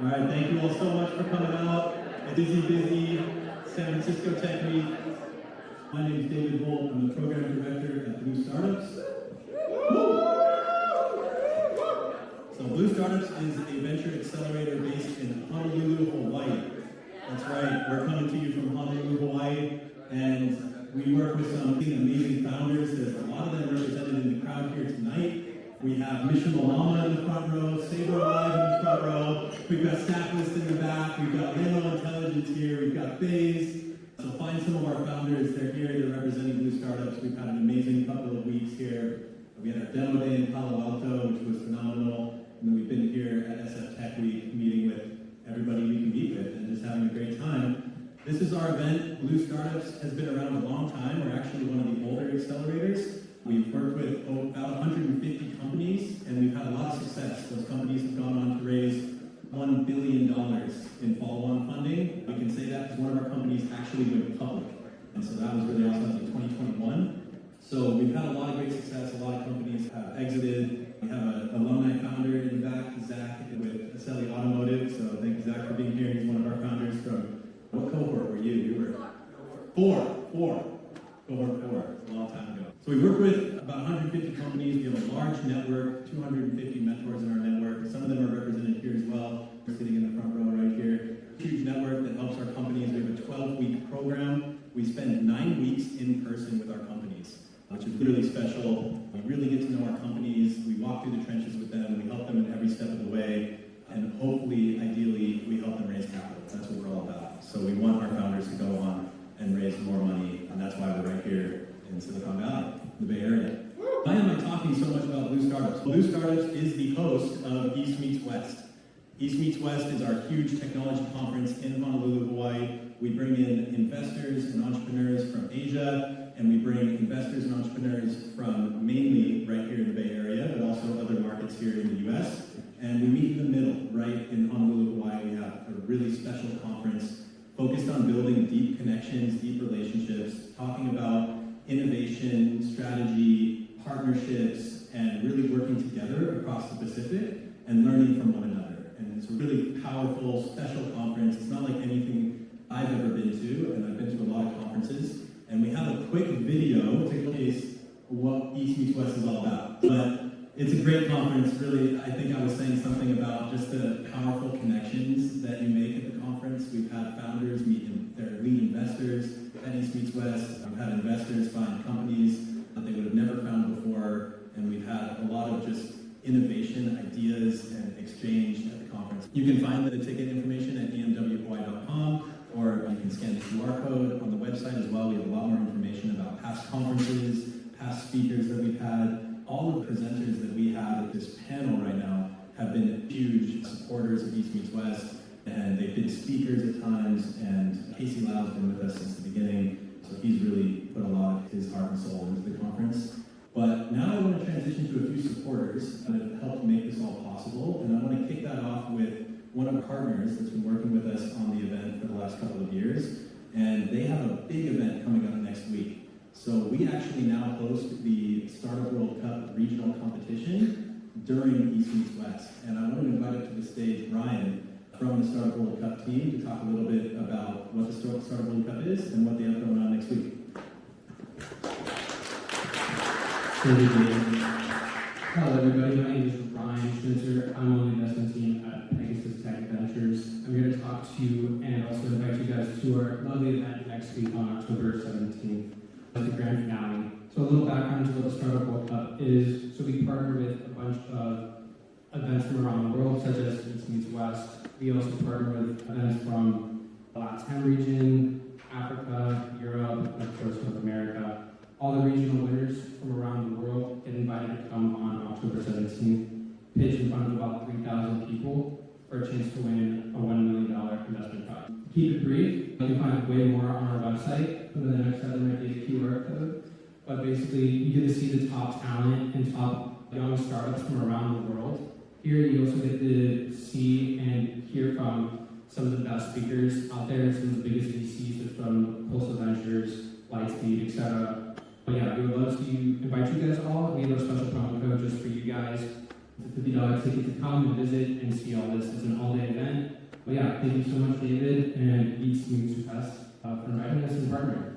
All right, thank you all so much for coming out. A busy San Francisco Tech Week. My name is David Holt. I'm the program director at Blue Startups. So Blue Startups is a venture accelerator based in Honolulu, Hawaii. That's right, we're coming to you from Honolulu, Hawaii, and we work with some amazing founders. There's a lot of them represented in the crowd here tonight. We have Mission Malama in the front row, Saber Live in the front row. We've got Stacklist in the back. We've got Lamo Intelligence here. We've got Baze. So find some of our founders. They're here. They're representing Blue Startups. We've had an amazing couple of weeks here. We had our demo day in Palo Alto, which was phenomenal. And then we've been here at SF Tech Week meeting with everybody we can meet with and just having a great time. This is our event. Blue Startups has been around a long time. We're actually one of the older accelerators. We've worked with about 150 companies, and we've had a lot of success. Those companies have gone on to raise $1 billion in follow-on funding. We can say that because one of our companies actually went public. And so that was really awesome in 2021. So we've had a lot of great success. A lot of companies have exited. We have an alumni founder in the back, Zach, with Aselli Automotive. So thank you, Zach, for being here. He's one of our founders from, what cohort were you? You were four. Cohort 4, a long time ago. So we work with about 150 companies. We have a large network, 250 mentors in our network. Some of them are represented here as well. We're sitting in the front row right here. Huge network that helps our companies. We have a 12-week program. We spend 9 weeks in person with our companies, which is really special. We really get to know our companies. We walk through the trenches with them. We help them in every step of the way. And hopefully, ideally, we help them raise capital. That's what we're all about. So we want our founders to go on and raise more money, and that's why we're right here in Silicon Valley, the Bay Area. Why am I talking so much about Blue Startups? Blue Startups is the host of East Meets West. East Meets West is our huge technology conference in Honolulu, Hawaii. We bring in investors and entrepreneurs from Asia, and we bring investors and entrepreneurs from mainly right here in the Bay Area, but also other markets here in the US. And we meet in the middle, right in Honolulu, Hawaii. We have a really special conference focused on building deep connections, deep relationships, talking about innovation, strategy, partnerships, and really working together across the Pacific and learning from one another. And it's a really powerful, special conference. It's not like anything I've ever been to, and I've been to a lot of conferences. And we have a quick video to showcase what East Meets West is all about. But it's a great conference. Really, I think I was saying something about just the powerful connections that you make at the conference. We've had founders meet their lead investors at East Meets West. We've had investors find companies that they would have never found before. And we've had a lot of just innovation, ideas, and exchange at the conference. You can find the ticket information at emwhawaii.com, or you can scan the QR code on the website as well. We have a lot more information about past conferences, past speakers that we've had. All of the presenters that we have at this panel right now have been huge supporters of East Meets West, and they've been speakers at times, and Casey Lau has been with us since the beginning, so he's really put a lot of his heart and soul into the conference. But now I want to transition to a few supporters that have helped make this all possible, and I want to kick that off with one of our partners that's been working with us on the event for the last couple of years, and they have a big event coming up next week. So we actually now host the Startup World Cup regional competition during East Meets West. And I want to invite up to the stage Ryan from the Startup World Cup team to talk a little bit about what the Startup World Cup is and what they have going on next week. Hello everybody, my name is Ryan Schnitzer. I'm on the investment team at Pegasus Tech Ventures. I'm here to talk to you and also invite you guys to our lovely event next week on October 17th. The grand finale. So a little background to what the Startup World Cup is. So we partner with a bunch of events from around the world, such as East Meets West. We also partner with events from the Latin region, Africa, Europe, and of course North America. All the regional winners from around the world get invited to come on October 17th, pitch in front of about 3,000 people for a chance to win a $1 million investment prize. Keep it brief. You can find way more on our website. Over the next step, there might be a QR code. But basically, you get to see the top talent and top young startups from around the world. Here, you also get to see and hear from some of the best speakers out there, some of the biggest VCs from Postal Ventures, Lightspeed, etc. But yeah, we would love to invite you guys all. We have a special promo code just for you guys. It's a $50 ticket to come and visit and see all this. It's an all-day event. But yeah, thank you so much, David, and Eats Moves Fest for inviting us and partnering.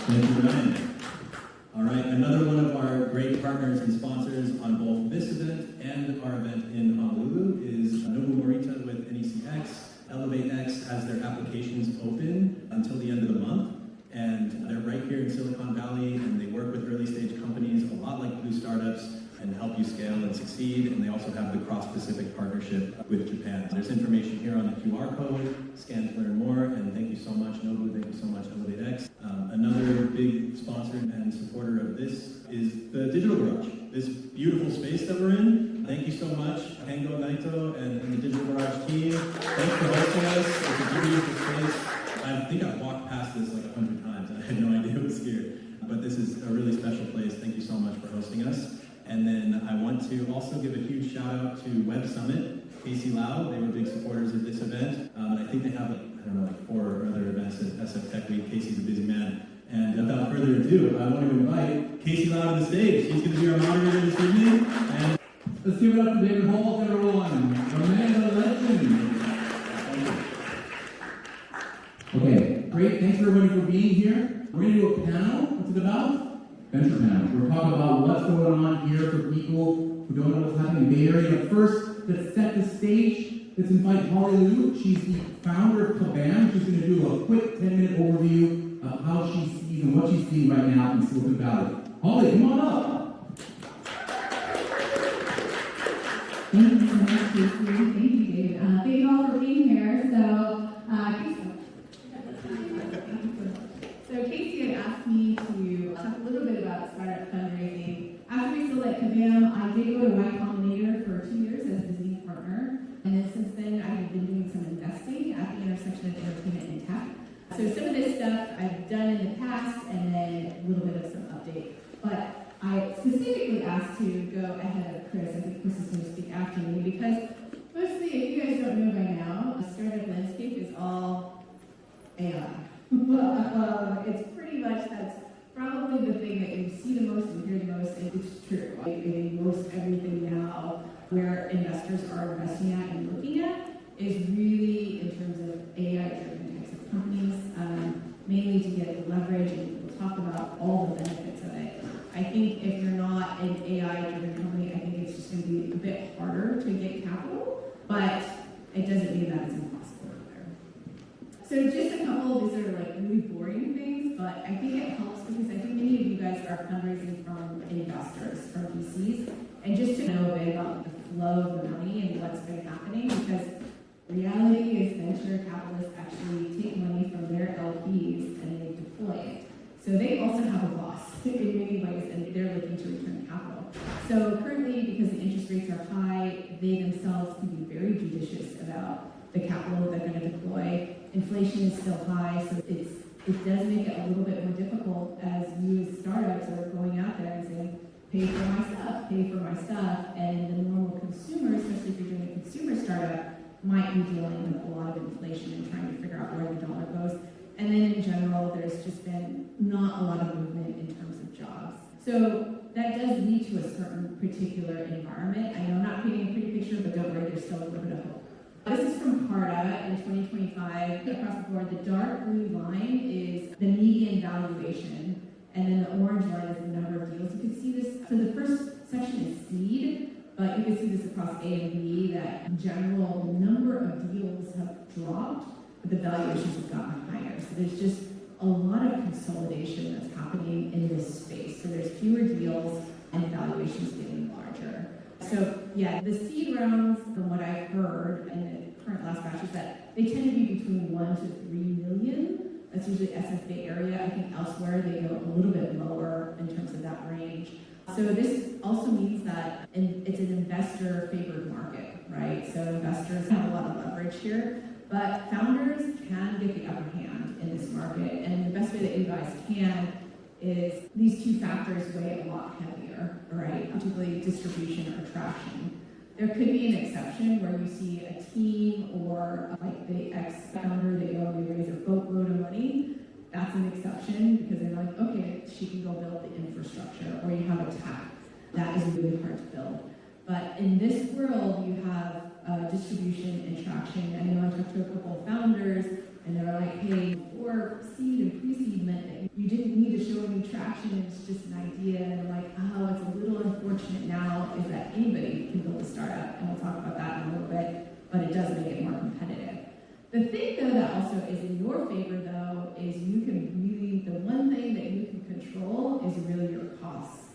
Thank you, Ryan. All right, another one of our great partners and sponsors on both this event and our event in Honolulu is Nobu Morita with NEC X. Elevate X has their applications open until the end of the month, and they're right here in Silicon Valley, and they work with early stage companies a lot like Blue Startups and help you scale and succeed, and they also have the cross-Pacific partnership with Japan. There's information here on the QR code, scan to learn more, and thank you so much, Nobu, thank you so much, Elevate X. Another big sponsor and supporter of this is the Digital Garage, this beautiful space that we're in. Thank you so much, Hengo Naito and the Digital Garage team. Thanks for hosting us. It's a beautiful space. I think I've walked past this like 100 times, and I had no idea it was here. But this is a really special place. Thank you so much for hosting us. And then I want to also give a huge shout out to Web Summit, Casey Lau. They were big supporters of this event. And I think they have, like 4 other events at SF Tech Week. Casey's a busy man. And without further ado, I want to invite Casey Lau to the stage. She's going to be our moderator this evening. And let's give it up to David Holt, everyone. The man, the legend. Okay, great. Thanks everybody for being here. We're going to do a panel. What's it about? Venture panel. We're talking about what's going on here for people who don't know what's happening in the Bay Area. But first, let's set the stage. Let's invite Holly Liu. She's the founder of Kabam. She's going to do a quick 10-minute overview of how she sees and what she's seeing right now in Silicon Valley. Holly, come on up. Thank you so much, Casey. Thank you, David. Thank you all for being here. So Casey had asked me to talk a little bit about startup fundraising. After we sold at Kabam, I did go to Y Combinator for 2 years as a business partner. And then since then, I've been doing some investing at the intersection of entertainment and tech. So some of this stuff I've done in the past, and then a little bit of some update. But I specifically asked to go ahead of Chris. I think Chris is going to speak after me because mostly, if you guys don't know by now, the startup landscape is all AI. It's pretty much, that's probably the thing that you see the most and hear the most, and it's true. In most everything now where investors are investing at and looking at is really in terms of AI-driven types of companies, mainly to get the leverage, and we'll talk about all the benefits of it. I think if you're not an AI-driven company, I think it's just going to be a bit harder to get capital, but it doesn't mean that it's impossible out there. So just a couple, these are like really boring things, but I think it helps because I think many of you guys are fundraising from investors, from VCs, and just to know a bit about the flow of the money and what's been happening, because reality is venture capitalists actually take money from their LPs and they deploy it. So they also have a boss in many ways, and they're looking to return capital. So currently, because the interest rates are high, they themselves can be very judicious about the capital they're going to deploy. Inflation is still high, so it does make it a little bit more difficult as you as startups are going out there and saying, pay for my stuff, and the normal consumer, especially if you're doing a consumer startup, might be dealing with a lot of inflation and trying to figure out where the dollar goes. And then in general, there's just been not a lot of movement in terms of jobs. So that does lead to a certain particular environment. I know I'm not painting a pretty picture, but don't worry, there's still a little bit of hope. This is from Carta in 2025. Across the board, the dark blue line is the median valuation, and then the orange line is the number of deals. You can see this, so the first section is seed, but you can see this across A and B, that in general, the number of deals have dropped, but the valuations have gotten higher. So there's just a lot of consolidation that's happening in this space. So there's fewer deals and valuations getting larger. So yeah, the seed rounds, from what I've heard in the current last batch, is that they tend to be between 1 to 3 million. That's usually SF Bay Area. I think elsewhere they go a little bit lower in terms of that range. So this also means that it's an investor-favored market, right? So investors have a lot of leverage here, but founders can get the upper hand in this market. And the best way that you guys can is these two factors weigh a lot heavier, right? Particularly distribution or traction. There could be an exception where you see a team or like the ex-founder, they go and they raise a boatload of money. That's an exception because they're like, okay, she can go build the infrastructure, or you have a tech that is really hard to build. But in this world, you have distribution and traction. I know I talked to a couple of founders, and they were like, hey, before seed and pre-seed meant that you didn't need to show any traction, it's just an idea. And they're like, oh, it's a little unfortunate now is that anybody can build a startup, and we'll talk about that in a little bit, but it does make it more competitive. The thing, though, that also is in your favor, though, is you can really, the one thing that you can control is really your costs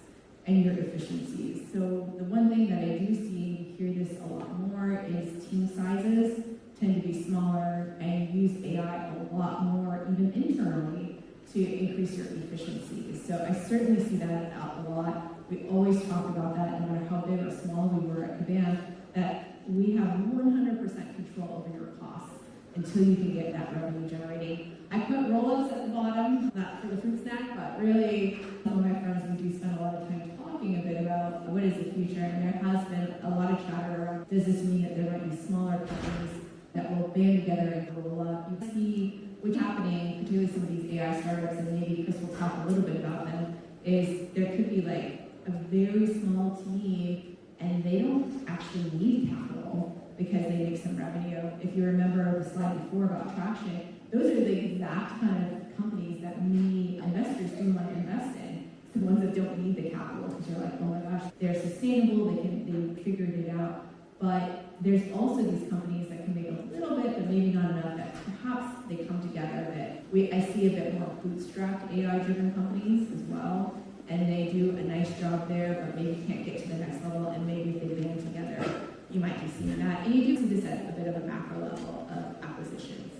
and your efficiencies. So the one thing that I do see, hear this a lot more, is team sizes tend to be smaller and use AI a lot more, even internally, to increase your efficiencies. So I certainly see that a lot. We always talk about that, no matter how big or small we were at Kabam, that we have 100% control over your costs until you can get that revenue generating. I put roll-ups at the bottom, not for the fruit snack, but really, some of my friends, we do spend a lot of time talking a bit about what is the future, and there has been a lot of chatter around, does this mean that there might be smaller companies that will band together and roll up? You see what's happening, particularly some of these AI startups, and maybe Chris will talk a little bit about them, is there could be like a very small team, and they don't actually need capital because they make some revenue. If you remember the slide before about traction, those are the exact kind of companies that many investors do want to invest in. It's the ones that don't need the capital because you're like, oh my gosh, they're sustainable, they figured it out. But there's also these companies that can make a little bit, but maybe not enough, that perhaps they come together, that I see a bit more bootstrapped AI-driven companies as well, and they do a nice job there, but maybe can't get to the next level, and maybe if they band together, you might be seeing that. And you do see this at a bit of a macro level of acquisitions.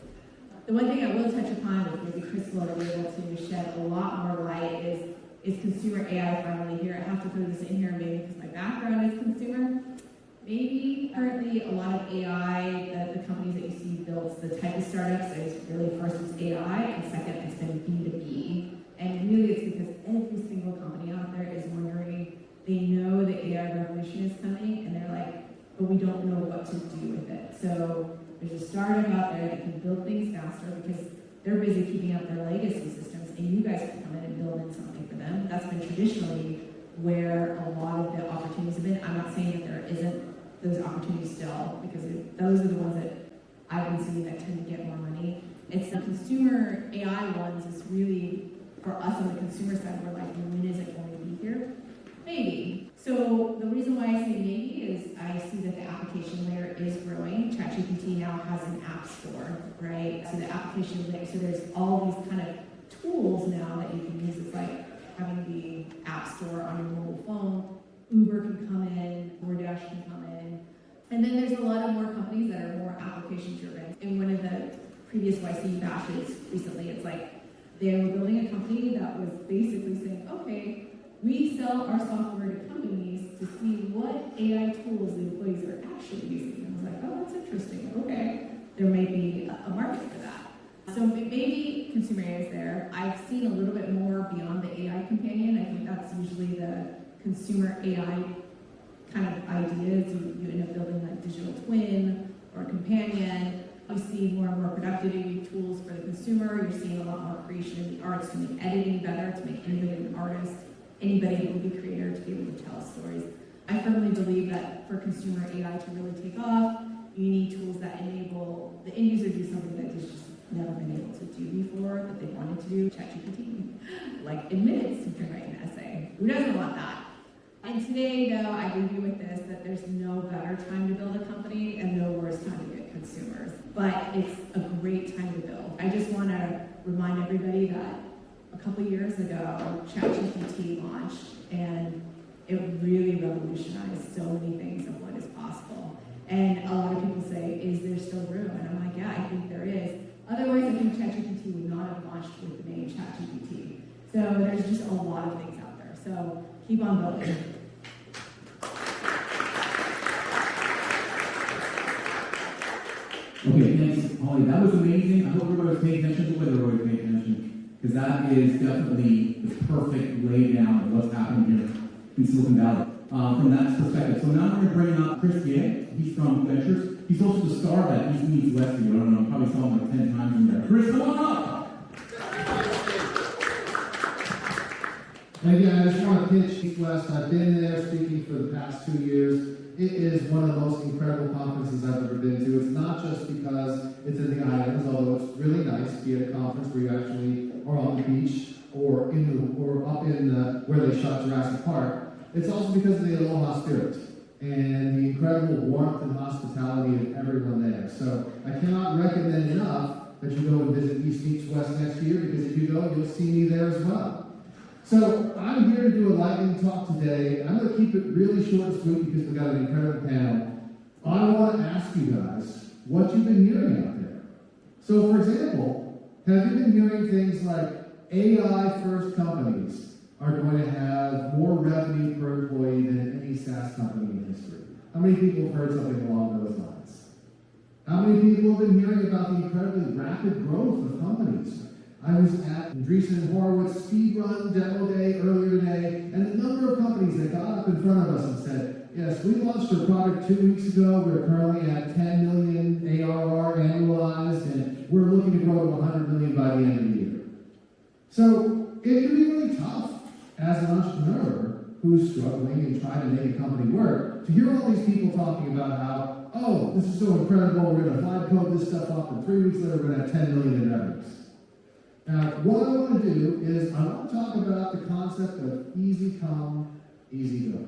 The one thing I will touch upon, which maybe Chris will be able to shed a lot more light, is consumer AI finally here. I have to throw this in here maybe because my background is consumer. Maybe currently a lot of AI, the companies that you see built, the type of startups is really first it's AI, and second it's been B2B. And really it's because every single company out there is wondering, they know the AI revolution is coming, and they're like, but we don't know what to do with it. So there's a startup out there that can build things faster because they're busy keeping up their legacy systems, and you guys can come in and build in something for them. That's been traditionally where a lot of the opportunities have been. I'm not saying that there isn't those opportunities still, because those are the ones that I've been seeing that tend to get more money. It's the consumer AI ones is really, for us on the consumer side, we're like, when is it going to be here? Maybe. So the reason why I say maybe is I see that the application layer is growing. ChatGPT now has an app store, right? So the application layer, so there's all these kind of tools now that you can use. It's like having the app store on your mobile phone. Uber can come in, DoorDash can come in. And then there's a lot of more companies that are more application driven. In one of the previous YC bashes recently, it's like they were building a company that was basically saying, okay, we sell our software to companies to see what AI tools the employees are actually using. And I was like, oh, that's interesting. Okay, there may be a market for that. So maybe consumer AI is there. I've seen a little bit more beyond the AI companion. I think that's usually the consumer AI kind of ideas. You end up building like digital twin or a companion. You see more and more productivity tools for the consumer. You're seeing a lot more creation in the arts to make editing better, to make anybody an artist, anybody who will be a creator to be able to tell stories. I firmly believe that for consumer AI to really take off, you need tools that enable the end user to do something that they've just never been able to do before, that they wanted to do. ChatGPT, like admits you can write an essay. Who doesn't want that? And today, though, I leave you with this, that there's no better time to build a company and no worse time to get consumers. But it's a great time to build. I just want to remind everybody that a couple years ago, ChatGPT launched, and it really revolutionized so many things of what is possible. And a lot of people say, is there still room? And I'm like, yeah, I think there is. Otherwise, I think ChatGPT would not have launched with the name ChatGPT. So there's just a lot of things out there. So keep on building. Okay, thanks, Holly. That was amazing. I hope everybody was paying attention to whether everybody was paying attention, because that is definitely the perfect laydown of what's happening here in Silicon Valley from that perspective. So now I'm going to bring up Chris Ye. He's from Ventures. He's also the star that East Meets West. I don't know, probably saw him like 10 times in there. Chris, come on up! Again, I just want to pitch East West. I've been there speaking for the past 2 years. It is one of the most incredible conferences I've ever been to. It's not just because it's in the islands, although it's really nice to be at a conference where you actually are on the beach or up in where they shot Jurassic Park. It's also because of the aloha spirit and the incredible warmth and hospitality of everyone there. So I cannot recommend enough that you go and visit East West next year, because if you go, you'll see me there as well. So I'm here to do a lightning talk today. I'm going to keep it really short and sweet because we've got an incredible panel. I want to ask you guys what you've been hearing out there. So for example, have you been hearing things like AI-first companies are going to have more revenue per employee than any SaaS company in history? How many people have heard something along those lines? How many people have been hearing about the incredibly rapid growth of companies? I was at Andreessen Horowitz speedrun demo day earlier today, and the number of companies that got up in front of us and said, yes, we launched our product 2 weeks ago, we're currently at 10 million ARR annualized, and we're looking to grow to 100 million by the end of the year. So it can be really tough as an entrepreneur who's struggling and trying to make a company work to hear all these people talking about how, oh, this is so incredible, we're going to vibe code this stuff up, and 3 weeks later we're going to have 10 million in revenues. Now, what I want to do is I want to talk about the concept of easy come, easy go.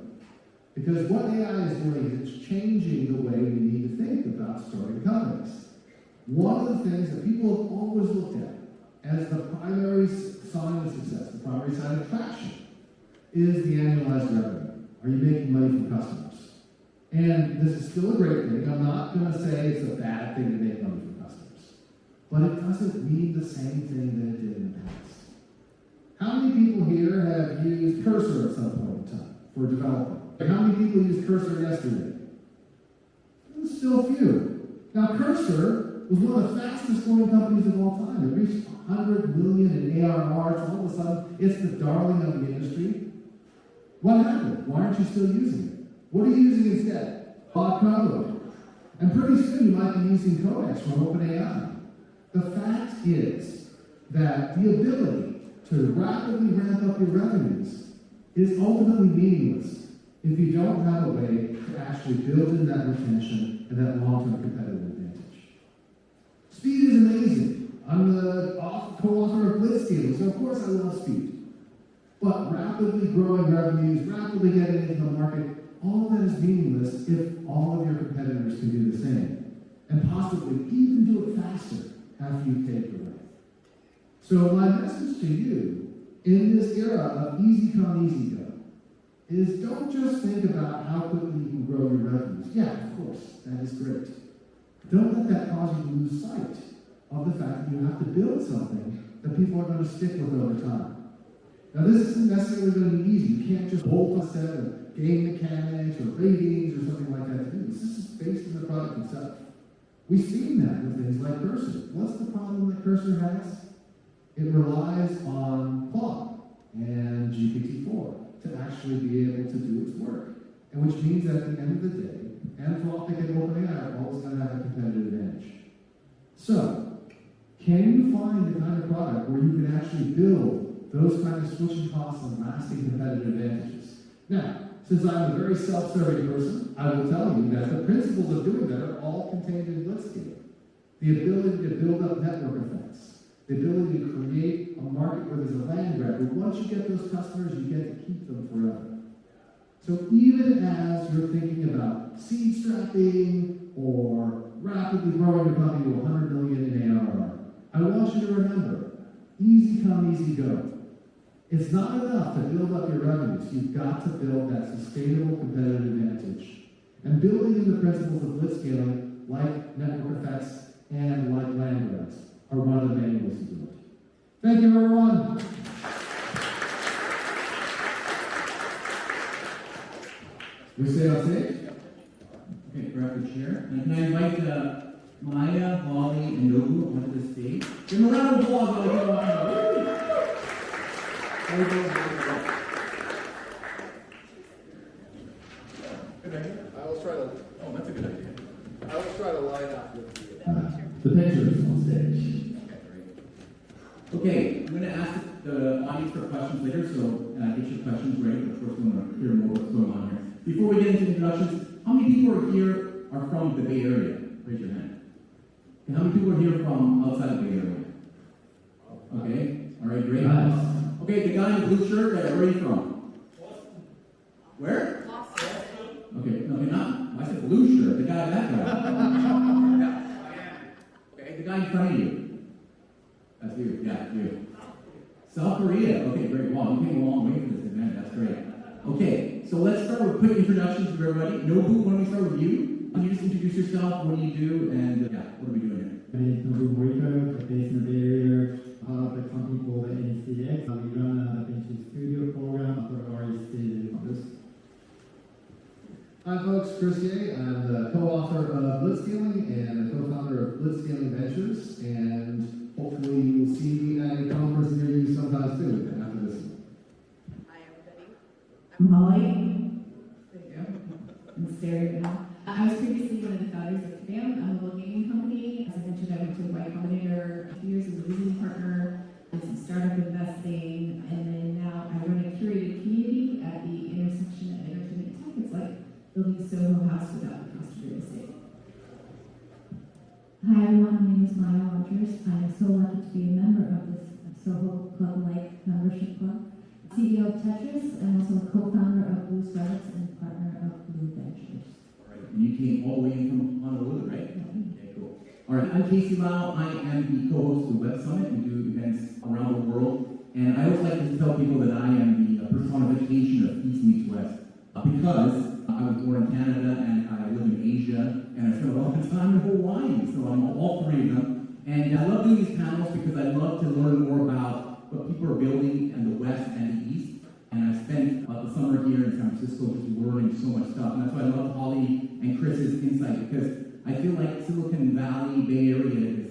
Because what AI is doing is it's changing the way we need to think about starting companies. One of the things that people have always looked at as the primary sign of success, the primary sign of traction, is the annualized revenue. Are you making money from customers? And this is still a great thing. I'm not going to say it's a bad thing to make money from customers. But it doesn't mean the same thing that it did in the past. How many people here have used Cursor at some point in time for development? How many people used Cursor yesterday? Still few. Now, Cursor was one of the fastest growing companies of all time. It reached 100 million in ARR. So all of a sudden, it's the darling of the industry. What happened? Why aren't you still using it? What are you using instead? Code. And pretty soon you might be using Codex from OpenAI. The fact is that the ability to rapidly ramp up your revenues is ultimately meaningless if you don't have a way to actually build in that retention and that long-term competitive advantage. Speed is amazing. I'm the co-author of Blitzscaling, so of course I love speed. But rapidly growing revenues, rapidly getting into the market, all of that is meaningless if all of your competitors can do the same, and possibly even do it faster after you pave the way. So my message to you in this era of easy come, easy go is don't just think about how quickly you can grow your revenues. Yeah, of course, that is great. Don't let that cause you to lose sight of the fact that you have to build something that people are going to stick with over time. Now, this isn't necessarily going to be easy. You can't just bolt a set of game mechanics or ratings or something like that to do this. This is based on the product itself. We've seen that with things like Cursor. What's the problem that Cursor has? It relies on Claude and GPT-4 to actually be able to do its work. And which means that at the end of the day, Anthropic and OpenAI are always going to have a competitive advantage. So, can you find the kind of product where you can actually build those kind of switching costs and lasting competitive advantages? Now, since I'm a very self-serving person, I will tell you that the principles of doing that are all contained in Blitzscaling. The ability to build up network effects, the ability to create a market where there's a land grab, where once you get those customers, you get to keep them forever. So even as you're thinking about seed strapping or rapidly growing your company to 100 million in ARR, I want you to remember, easy come, easy go. It's not enough to build up your revenues. You've got to build that sustainable competitive advantage. And building in the principles of blitzscaling, like network effects and like land grabs, are one of the main ways to do it. Thank you, everyone. We stay on stage? Okay, grab the chair. And can I invite Maya, Holly, and Nobu onto the stage? Give them a round of applause. Good idea. I always try to. Oh, that's a good idea. I always try to line up with The pictures on stage. Okay, I'm going to ask the audience audience for questions later, so get your questions ready. Of course, we want to hear more what's going on here. Before we get into introductions, how many people are here are from the Bay Area? Raise your hand. Okay, how many people are here from outside the Bay Area? Okay, all right, great. Okay, the guy in the blue shirt, where are you from? Where? Okay, no, you're not. I said blue shirt. The guy, that guy. Okay, the guy in front of you. That's you. Yeah, you. South Korea. Okay, great. Wow, you came a long way for this event. That's great. Okay, so let's start with quick introductions to everybody. Nobu, why don't we start with you? Can you just introduce yourself? What do you do? And what are we doing here? My name is Nobu Morita, based in the Bay Area, part of the company called the NEC X. We run a venture studio program for already stated this. Hi folks, Chris Ye. I'm the co-author of Blitzscaling and the co-founder of Blitzscaling Ventures, and hopefully you will see me at a conference near you sometime soon after this one. Hi, everybody. I'm Hawaiʻi. There you go. I'm staring now. I was previously one of the founders of Kabam. I'm a little gaming company. As I mentioned, I went to Y Combinator 2 years as a visiting partner, did some startup investing, and then now I run a curated community at the intersection of entertainment and tech. It's like building a Soho house without the cost of real estate. Hi everyone, my name is Maya Rogers. I am so lucky to be a member of this Soho Club-like membership club. CEO of Tetris and also a co-founder of Blue Startups and partner of Blue Ventures. All right, and you came all the way in from Honolulu, right? Okay, cool. All right, I'm Casey Lau. I am the co-host of the Web Summit. We do events around the world, and I always like to tell people that I am the personification of East meets West because I was born in Canada and I live in Asia, and I spent a lot of time in Hawaii, so I'm all three of them. And I love doing these panels because I love to learn more about what people are building in the West and the East. And I spent the summer here in San Francisco just learning so much stuff. And that's why I love Holly and Chris's insight, because I feel like Silicon Valley, Bay Area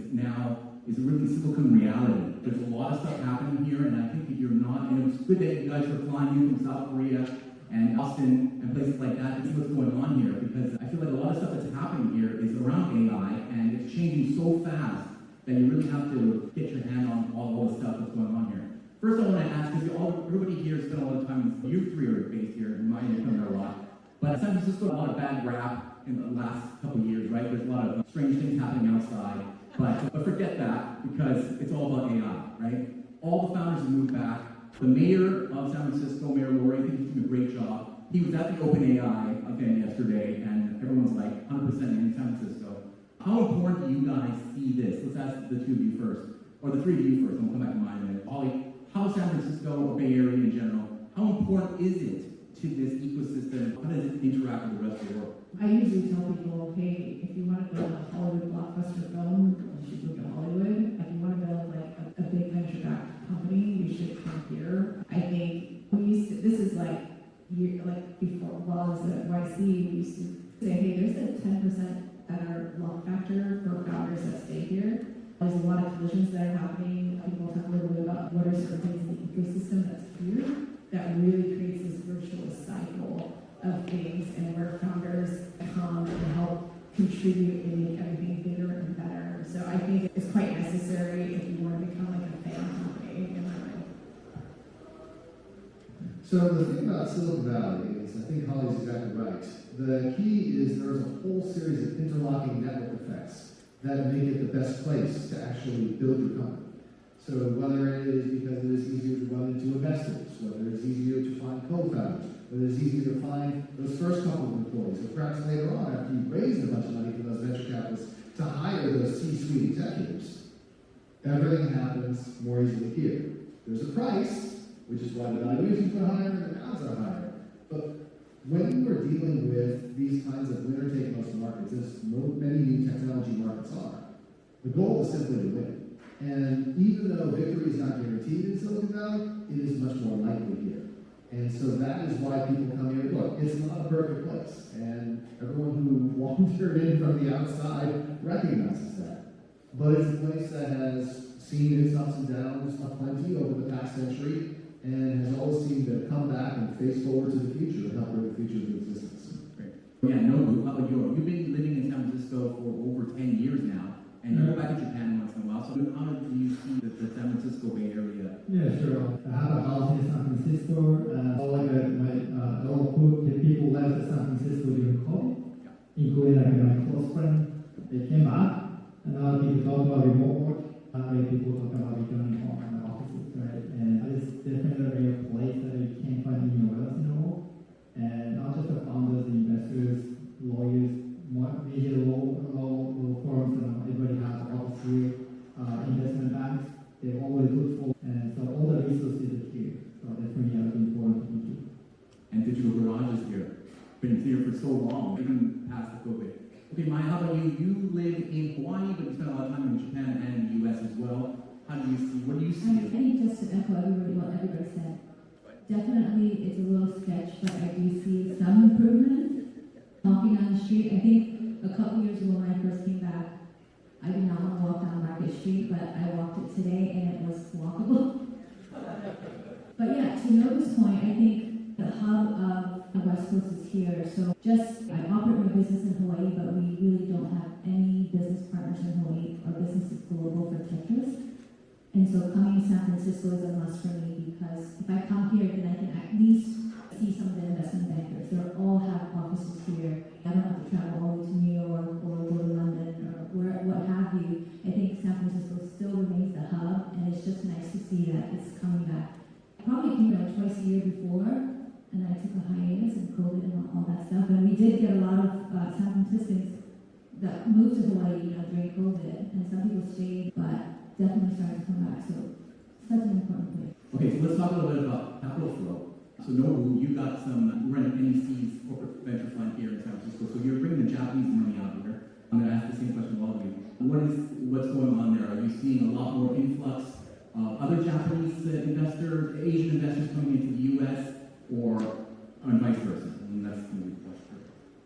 is really Silicon reality. There's a lot of stuff happening here, and I think if you're not, and it's good that you guys are flying in from South Korea and Austin and places like that to see what's going on here, because I feel like a lot of stuff that's happening here is around AI, and it's changing so fast that you really have to get your hand on all the stuff that's going on here. First, I want to ask, because everybody here spent a lot of time, you three are based here, and mine come there a lot, but San Francisco had a lot of bad rap in the last couple of years, right? There's a lot of strange things happening outside, but forget that, because it's all about AI, right? All the founders have moved back. The mayor of San Francisco, Mayor Lori, I think he's doing a great job. He was at the OpenAI event yesterday, and everyone's like 100% in San Francisco. How important do you guys see this? Let's ask the two of you first, or the three of you first. I'll come back to mine in a minute. Ollie, how San Francisco or Bay Area in general, how important is it to this ecosystem? How does it interact with the rest of the world? I usually tell people, hey, if you want to build a Hollywood blockbuster film, you should look at Hollywood. If you want to build like a big venture-backed company, you should come here. I think this is like before, well, as a YC, we used to say, hey, there's a 10% that are lock factor for founders that stay here. There's a lot of collisions that are happening. People talk a little bit about what are certain things in the ecosystem that's here that really creates this virtuous cycle of things, and where founders come and help contribute and make everything bigger and better. So I think it's quite necessary if you want to become like a fan company in my mind. So the thing about Silicon Valley is, I think Holly's exactly right. The key is there's a whole series of interlocking network effects that make it the best place to actually build your company. So whether it is because it is easier to run into investors, whether it's easier to find co-founders, whether it's easier to find those first couple of employees, or perhaps later on, after you've raised a bunch of money from those venture capitalists, to hire those C-suite executives. Everything happens more easily here. There's a price, which is why the valuations are higher and the pounds are higher. But when we're dealing with these kinds of winner-take-most markets, as many new technology markets are, the goal is simply to win. And even though victory is not guaranteed in Silicon Valley, it is much more likely here. And so that is why people come here. Look, it's not a perfect place, and everyone who wandered in from the outside recognizes that. But it's a place that has seen its ups and downs aplenty over the past century, and has always seemed to come back and face forward to the future and help bring the future into existence. Great. Yeah, Nobu, how about you? You've been living in San Francisco for over 10 years now, and you go back to Japan once in a while. So how do you see the San Francisco Bay Area? Yeah, sure. I have a Francisco, all like all the people left San Francisco during COVID, including like my close friend. They came back, and now people talk about remote work. People talk about returning home and offices, right? And it's definitely a place that you can't find anywhere else in the world. And not just the founders, the investors, lawyers, major law firms, and everybody has office here, investment banks. They always look for, and so all the resources are here. So definitely important to do. And Digital Garage is here. Been here for so long, even past the COVID. Okay, Maya, how about you? You live in Hawaii, but you spend a lot of time in Japan and the US as well. How do you see, what do you see? I think just to echo what everybody said, definitely it's a little sketch, but I do see some improvement. Walking on the street, I think a couple years ago when I first came back, I did not want to walk down Market Street, but I walked it today and it was walkable. But yeah, to Nobu's point, I think the hub of the West Coast is here. So I operate my business in Hawaii, but we really don't have any business partners in Hawaii. Our business is global for Tetris. And so coming to San Francisco is a must for me because if I come here, then I can at least see some of the investment bankers. They all have offices here. I don't have to travel all the way to New York or go to London or what have you. I think San Francisco still remains the hub, and it's just nice to see that it's coming back. I probably came back twice a year before, and I took a hiatus and COVID and all that stuff. And we did get a lot of San Franciscans that moved to Hawaii during COVID, and some people stayed, but definitely starting to come back. So such an important place. Okay, so let's talk a little bit about capital flow. So Nobu, you got some, we're in NEC's corporate venture fund here in San Francisco, so you're bringing the Japanese money out here. I'm going to ask the same question to all of you. What's going on there? Are you seeing a lot more influx of other Japanese investors, Asian investors coming into the U.S., or vice versa? And that's the question.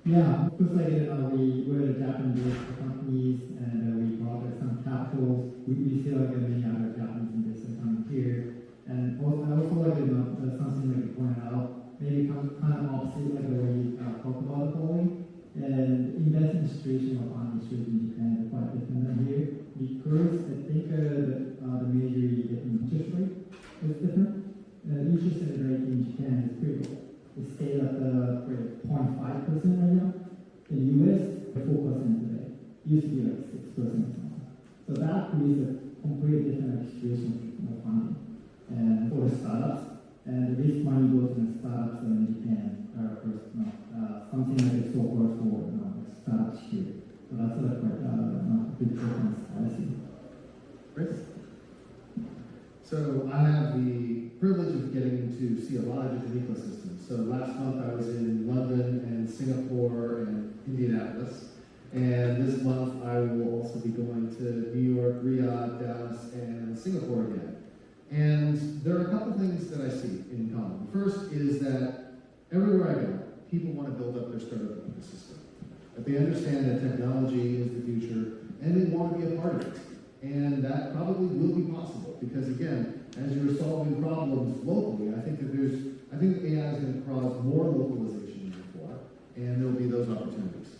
Yeah, because we're the Japanese companies, and we brought some capital. We still get many other Japanese investors coming here. And also, I also something like you pointed out, maybe kind of opposite like the way you talk about the following. And investment situation or fund situation in Japan is quite different than here because I think the major interest rate is different. Interest rate in Japan is pretty low. It stayed at 0.5% right now. In the US, 4% today. Used to be like 6% or something. So that creates a completely different situation of funding. And for startups, and this money goes to startups in Japan first, something like a so-called for startups here. So that's quite a big difference, I see. Chris? So I have the privilege of getting to see a lot of different ecosystems. So last month I was in London and Singapore and Indianapolis. And this month I will also be going to New York, Riyadh, Dallas, and Singapore again. And there are a couple things that I see in common. The first is that everywhere I go, people want to build up their startup ecosystem. That they understand that technology is the future, and they want to be a part of it. And that probably will be possible, because again, as you're solving problems locally, I think AI is going to cause more localization than before, and there'll be those opportunities.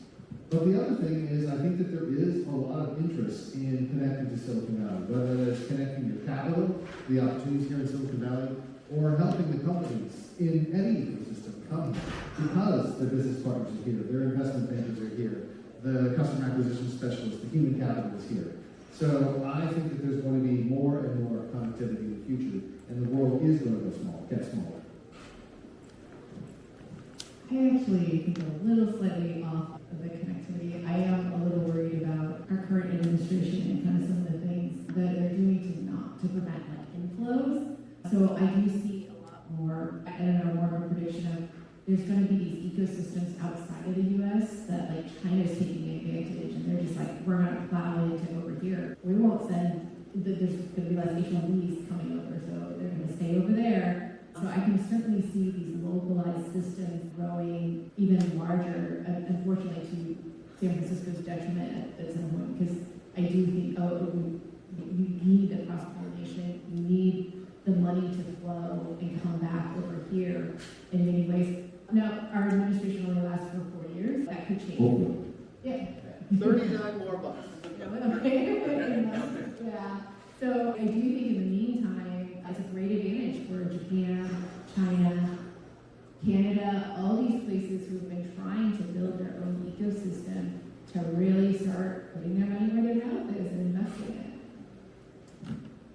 But the other thing is, I think that there is a lot of interest in connecting to Silicon Valley, whether it's connecting your capital, the opportunities here in Silicon Valley, or helping the companies in any ecosystem come because their business partners are here, their investment bankers are here, the customer acquisition specialists, the human capital is here. So I think that there's going to be more and more connectivity in the future, and the world is going to get smaller. I actually think a little slightly off of the connectivity. I am a little worried about our current administration and kind of some of the things that they're doing to prevent like inflows. So I do see a lot more, I don't know, more of a prediction of there's going to be these ecosystems outside of the U.S. that like China is taking advantage, and they're just like, we're going to plow into over here. We won't send, there's going to be less H1Bs coming over, so they're going to stay over there. So I can certainly see these localized systems growing even larger, unfortunately to San Francisco's detriment at some point, because I do think, you need the cross-pollination, you need the money to flow and come back over here in many ways. Now, our administration only lasts for 4 years, that could change. Oh. Yeah. 39 more bucks. Yeah. So I do think in the meantime, it's a great advantage for Japan China, Canada, all these places who've been trying to build their own ecosystem to really start putting their money where their mouth is and investing in it.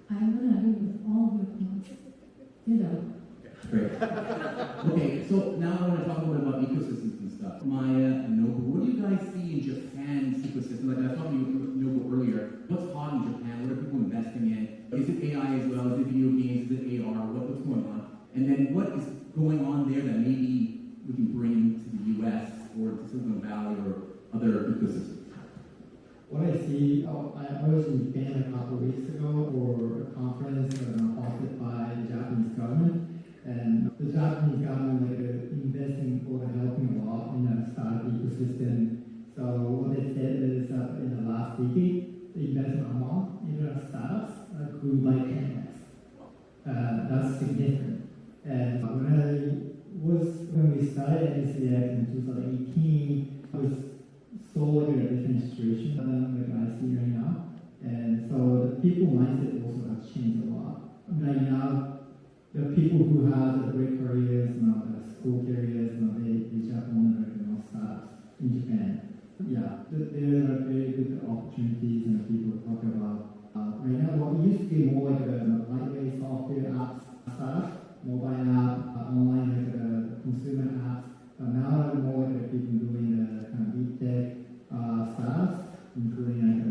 I'm going to agree with all of your points. Ditto. Great. Okay, so now I want to talk a little bit about ecosystems and stuff. Maya and Nobu, what do you guys see in Japan's ecosystem? Like I was talking to Nobu earlier. What's hot in Japan? What are people investing in? Is it AI as well? Is it video games? Is it AR? What's going on? And then what is going on there that maybe we can bring to the US or to Silicon Valley or other ecosystems? What I see, I was in Japan a couple of weeks ago for a conference hosted by the Japanese government. And the Japanese government investing or helping a lot in the startup ecosystem. So what they said is in the last decade, the investment amount in startups grew by 10x. That's significant. And when we started NEC X in 2018, I was saw a different situation than I see right now. And so the people mindset also has changed a lot. Right now, the people who have great careers, school careers, they jump on startups in Japan. Yeah, there are very good opportunities and people talk about. Right now, what used to be more like a lightweight software apps startups, mobile app, online consumer apps. But now more like people doing the kind of deep tech startups, including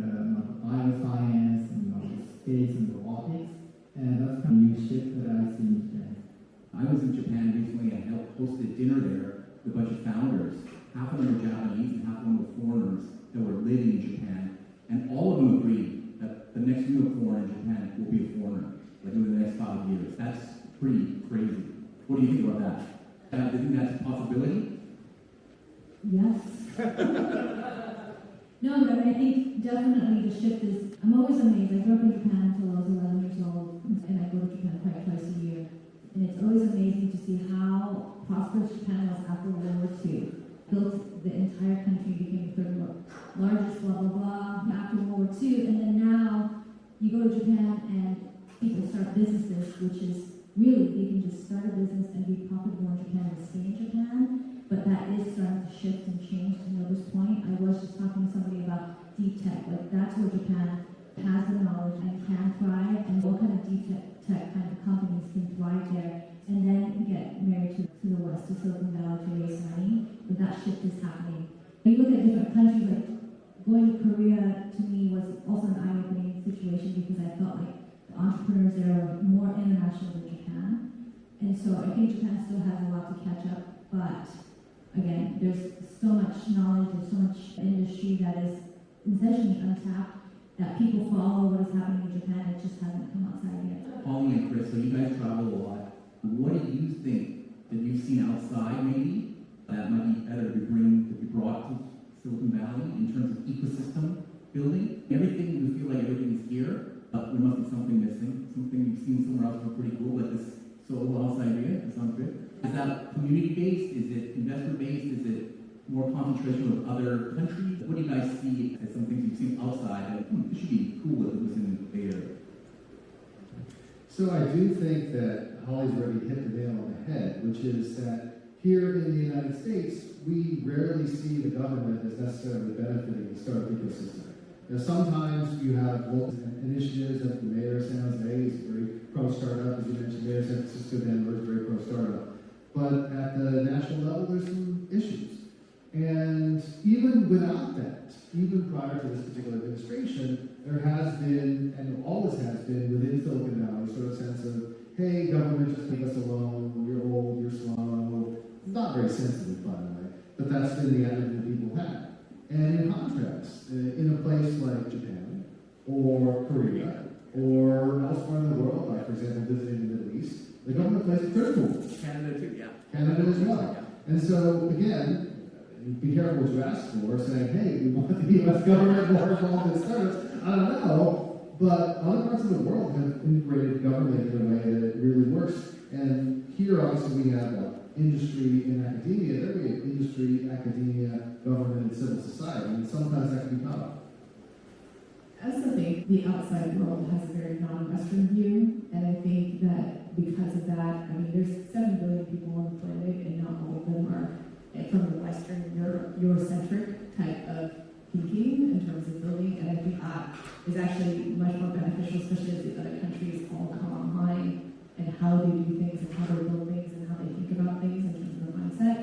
bioscience and space and robotics. And that's kind of new shift that I see in Japan. I was in Japan recently and helped hosted dinner there with a bunch of founders. Half of them were Japanese and half of them were foreigners that were living in Japan. And all of them agreed that the next unicorn in Japan will be a foreigner, like in the next 5 years. That's pretty crazy. What do you think about that? Do you think that's a possibility? Yes. No, but I think definitely the shift is, I'm always amazed. I grew up in Japan until I was 11 years old, and I go to Japan quite twice a year. And it's always amazing to see how prosperous Japan was after World War II. Built the entire country, became the third largest, blah, blah, blah, after World War II. And then now, you go to Japan and people start businesses, which is really, they can just start a business and be profitable in Japan and stay in Japan. But that is starting to shift and change to Nobu's point. I was just talking to somebody about deep tech. Like that's where Japan has the knowledge and can thrive, and what kind of deep tech kind of companies can thrive there, and then get married to the West, to Silicon Valley to raise money. But that shift is happening. When you look at different countries, like going to Korea to me was also an eye-opening situation because I felt like the entrepreneurs there are more international than Japan. And so I think Japan still has a lot to catch up, but again, there's so much knowledge, there's so much industry that is essentially untapped, that people follow what is happening in Japan, it just hasn't come outside yet. Pauline and Chris, so you guys travel a lot. What do you think that you've seen outside maybe that might be better to be brought to Silicon Valley in terms of ecosystem building? Everything, you feel like everything is here, but there must be something missing, something you've seen somewhere else that's pretty cool, like this solo house idea. That sounds good. Is that community-based? Is it investor-based? Is it more concentration with other countries? What do you guys see as some things you've seen outside that this should be cool if it was in the Bay Area? So I do think that Holly's already hit the nail on the head, which is that here in the United States, we rarely see the government as necessarily benefiting the startup ecosystem. Now, sometimes you have local initiatives that the mayor of San Jose is very pro-startup, as you mentioned, Mayor of San Francisco, Denver is very pro-startup. But at the national level, there's some issues. And even without that, even prior to this particular administration, there has been, and always has been, within Silicon Valley, sort of sense of, hey, government, just leave us alone, you're old, you're slow. Not very sensitive, by the way, but that's been the attitude that people have. And in contrast, in a place like Japan, or Korea, or elsewhere in the world, like, for example, visiting the Middle East, the government plays a critical role. Canada too, yeah. Canada as well. And so, again, be careful what you ask for, saying, hey, we want the U.S. government more involved in startups. I don't know, but other parts of the world have integrated government in a way that it really works. And here, obviously, we have industry and academia. There we have industry, academia, government, and civil society. And sometimes that can be tough. I also think the outside world has a very non-Western view, and I think that because of that, I mean, there's 7 billion people on the planet, and not all of them are from the Western Eurocentric type of thinking in terms of building, and I think that is actually much more beneficial, especially as the other countries all come online, and how they do things, and how they build things, and how they think about things in terms of their mindset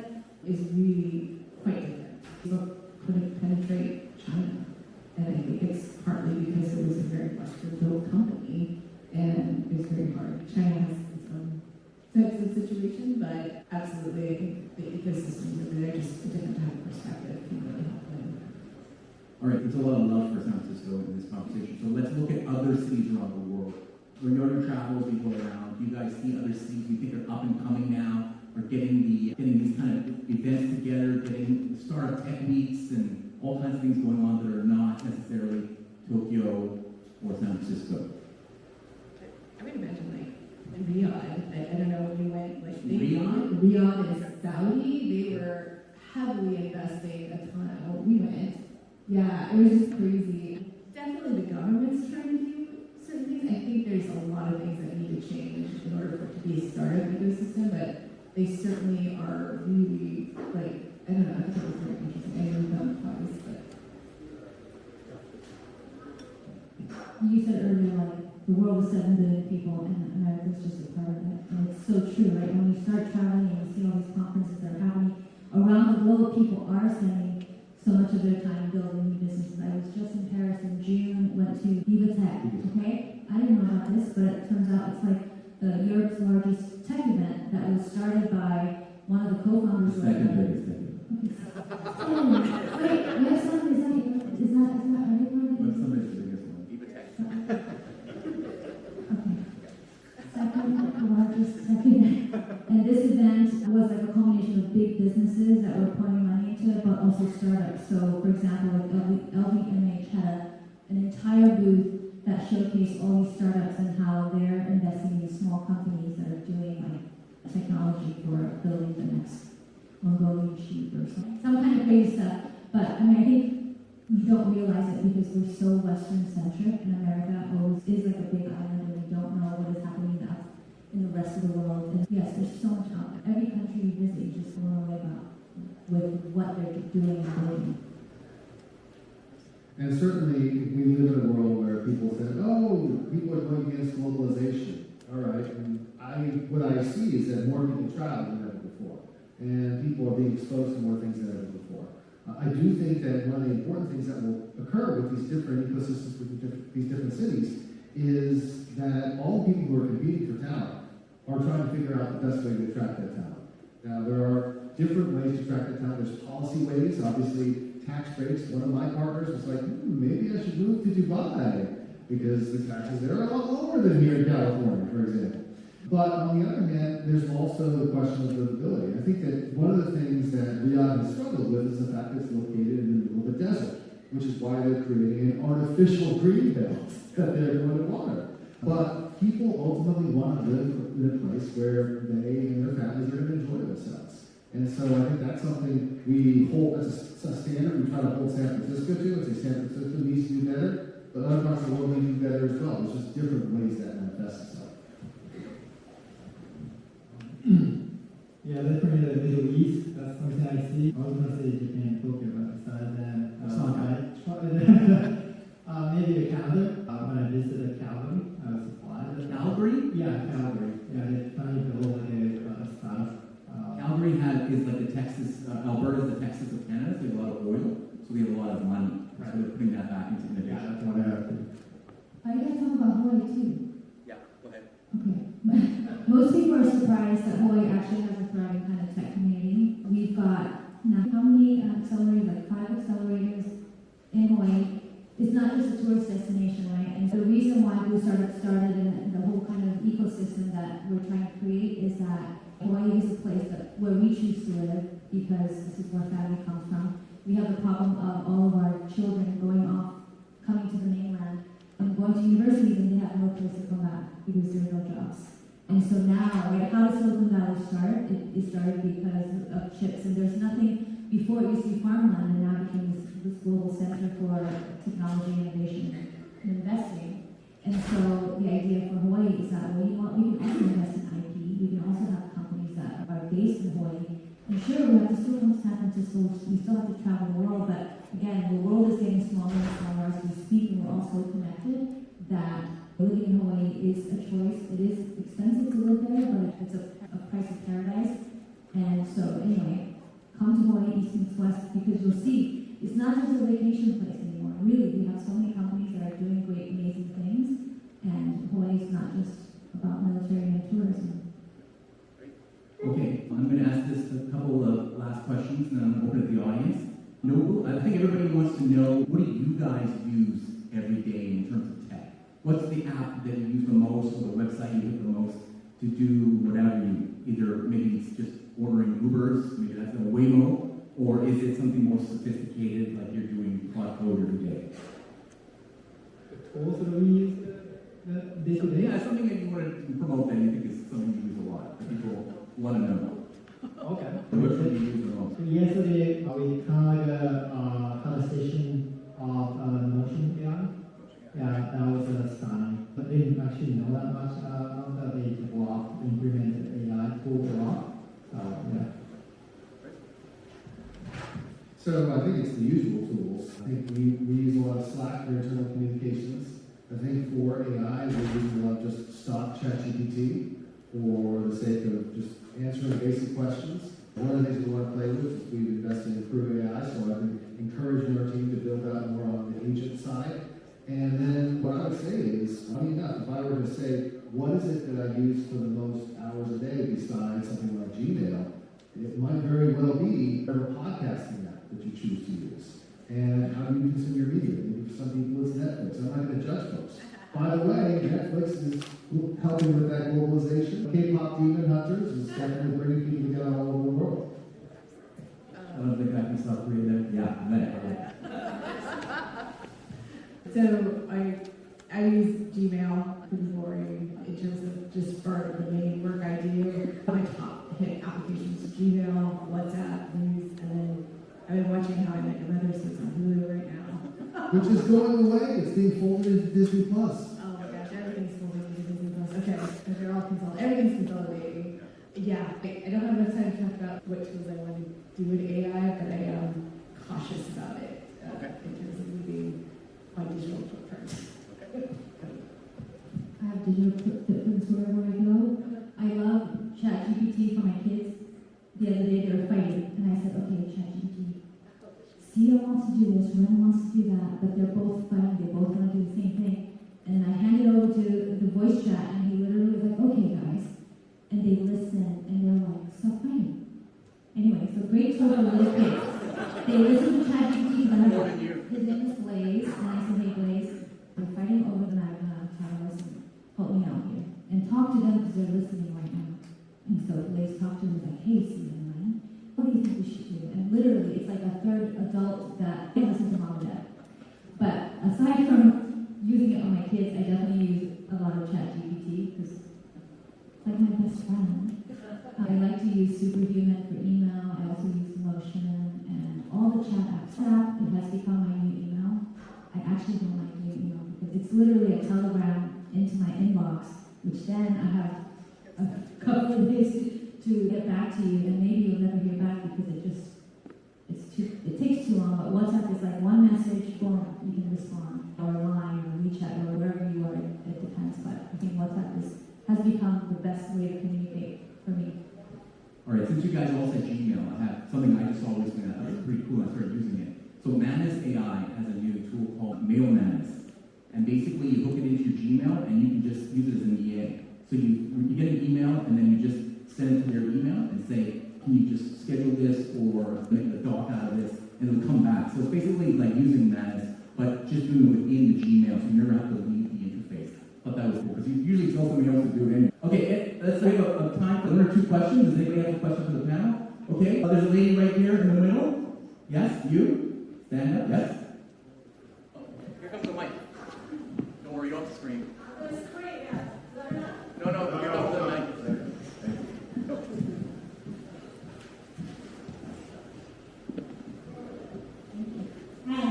is really quite different. So couldn't penetrate China, and I think it's partly because it was a very Western-built company, and it's very hard. China has its own types of situation, but absolutely, I think the ecosystems over there, just a different type of perspective, can really help them. All right, there's a lot of love for San Francisco in this conversation, so let's look at other cities around the world. When you're on travels, you go around, do you guys see other cities you think are up and coming now, or getting these kind of events together, getting startup techniques and all kinds of things going on that are not necessarily Tokyo or San Francisco? I would imagine like Riyadh. I don't know when you went, like Riyadh and Saudi, they were heavily investing a ton of when we went. Yeah, it was just crazy. Definitely the government's trying to do certain things. I think there's a lot of things that need to change in order for it to be a startup ecosystem, but they certainly are really, like, I don't know, I think it was very interesting. I never done twice, but. You said earlier, like, the world is 7 billion people, and America's just a part of it. And it's so true, right? When you start traveling and you see all these conferences that are happening around the globe, people are spending so much of their time building new businesses. I was just in Paris in June, went to Viva Tech, okay? I didn't know about this, but it turns out it's like Europe's largest tech event that was started by one of the co-founders. Second biggest tech event. Wait, we have something, is that, are they part of What's it? the biggest one? Okay. Second largest tech event. And this event was like a combination of big businesses that were pouring money into it, but also startups. So, for example, like LVMH had an entire booth that showcased all these startups and how they're investing in these small companies that are doing like technology for building the next Mongolian sheep or some kind of crazy stuff. But I mean, I think you don't realize it because we're so Western-centric, and America always is like a big island, and we don't know what is happening in the rest of the world. And yes, there's so much out there. Every country you visit, you just blown away about with what they're doing and building. And certainly, we live in a world where people say, oh, people are going against globalization. All right, and what I see is that more people travel than ever before. And people are being exposed to more things than ever before. I do think that one of the important things that will occur with these different ecosystems, with these different cities, is that all the people who are competing for talent are trying to figure out the best way to attract that talent. Now, there are different ways to attract that talent. There's policy ways, obviously, tax breaks. One of my partners was like, maybe I should move to Dubai because the taxes there are a lot lower than here in California, for example. But on the other hand, there's also the question of livability. I think that one of the things that Riyadh has struggled with is the fact that it's located in the middle of a desert, which is why they're creating an artificial green belt that they're going to water. But people ultimately want to live in a place where they and their families are going to enjoy themselves. And so I think that's something we hold as a standard. We try to hold San Francisco to and say San Francisco needs to do better, but other parts of the world need to do better as well. There's just different ways that manifests itself. Yeah, definitely the Middle East. That's something I see. I was going to say Japan, Tokyo, but besides that, maybe Canada. When I visited Calgary, I was surprised. Calgary? Yeah, Calgary. Yeah, they trying to build like a startup. Calgary is like the Texas, Alberta is the Texas of Canada, so they have a lot of oil, so they have a lot of money. So they're putting that back into innovation. Yeah, that's what I have to. Are you guys talking about Hawaii too? Yeah, go ahead. Okay. Most people are surprised that Hawaii actually has a thriving kind of tech community. We've got now how many accelerators, like 5 accelerators in Hawaii. It's not just a tourist destination, right? And so the reason why Blue Startup started and the whole kind of ecosystem that we're trying to create is that Hawaii is a place where we choose to live because this is where family comes from. We have the problem of all of our children going off, coming to the mainland and going to universities and they have no place to come back because there are no jobs. And so now, right, how does Silicon Valley start? It started because of chips, and there's nothing, before it used to be farmland, and now it became this global center for technology, innovation, and investing. And so the idea for Hawaii is that, well, you know what, we can also invest in also have companies that are based in Hawaii. And sure, we have to still come to San Francisco, we still have to travel the world, but again, the world is getting smaller and smaller as we speak, and we're all so connected that living in Hawaii is a choice. It is expensive to live there, but it's a price of paradise. And so anyway, come to Hawaii, East meets West, because you'll see, it's not just a vacation place anymore. Really, we have so many companies that are doing great, amazing things, and Hawaii is not just about military and tourism. Okay, I'm going to ask this a couple of last questions, and then I'm open to the audience. Nobu, I think everybody wants to know, what do you guys use every day in terms of tech? What's the app that you use the most, or the website you use the most to do whatever you, either maybe it's just ordering Ubers, maybe that's a Waymo, or is it something more sophisticated, like you're doing Cloud Code every day? The tools that we use day to day. Yeah, something that you want to promote that you think is something you use a lot, that people want to know. Okay. Which one do you use the most? So yesterday we kind of had a session of Notion AI. Yeah, that was stunning. But they didn't actually know that much that they developed, implemented AI tool a lot. Yeah. So I think it's the usual tools. I think we use a lot of Slack for internal communications. I think for AI, we're using a lot of just stock ChatGPT for the sake of just answering basic questions. One of the things we want to play with is we've invested in Improve AI, so I've been encouraging our team to build out more on the agent side. And then what I would say is, funny enough, if I were to say, what is it that I use for the most hours a day besides something like Gmail, it might very well be a podcasting app that you choose to use. And how do you consume your media? Maybe for some people it's Netflix. I'm not going to judge folks. By the way, Netflix is helping with that globalization. K-pop Demon Hunters is definitely bringing people together all over the world. I don't think I can South Korea there. Yeah, right. So I use Gmail, pretty boring in terms of just for the main work I do. My top hit applications: Gmail, WhatsApp, News, and then I've been watching How I Met Your Mother, so it's on Hulu right now. Which is going away. It's being folded into Disney Plus. Oh my gosh, everything's folded into Disney Plus. Okay, but they're all consolidated. Everything's consolidating. Yeah, I don't have enough time to talk about what tools I want to do with AI, but I am cautious about it in terms of leaving my digital footprint. I have digital footprints wherever I go. I love ChatGPT for my kids. The other day they were fighting, and I said, okay, ChatGPT, Sia wants to do this, Ren wants to do that, but they're both fighting, they both want to do the same thing. And then I handed over to the voice chat, and he literally was like, okay, guys. And they listen, and they're like, stop fighting. Anyway, so great tool for little kids. They listen to ChatGPT, but his name is Blaze, and I said, hey, Blaze, we're fighting over the Magna Towers, help me out here. And talk to them because they're listening right now. And so Blaze talked to him and was like, hey, Sia and Ren, what do you think we should do? And literally, it's like a third adult that they listen to mom and dad. But aside from using it on my kids, I definitely use a lot of ChatGPT because it's like my best friend. I like to use Superhuman for email. I also use Notion and all the chat apps. It has become my new email. I actually don't like new email because it's literally a telegram into my inbox, which then I have a couple of days to get back to you, and maybe you'll never hear back because it takes too long. But WhatsApp is like one message, boom, you can respond, or Line, or WeChat, or wherever you are. It depends, but I think WhatsApp has become the best way to communicate for me. All right, since you guys all said Gmail, I have something I just saw recently that I thought was pretty cool. I started using it. So Manus AI has a new tool called Mail Manus. And basically you hook it into your Gmail and you can just use it as an EA. So you get an email and then you just send it to their email and say, can you just schedule this or make a doc out of this, and it'll come back. So it's basically like using Manus, but just doing it within the Gmail, so you never have to leave the interface. I thought that was cool, because you usually tell somebody else to do it anyway. Okay, let's save up time for 1 or 2 questions. Does anybody have a question for the panel? Okay, there's a lady right here in the middle. Yes, you? Stand up, yes? Oh, here comes the mic. Don't worry, you don't have to scream. No, here comes the mic. Hi.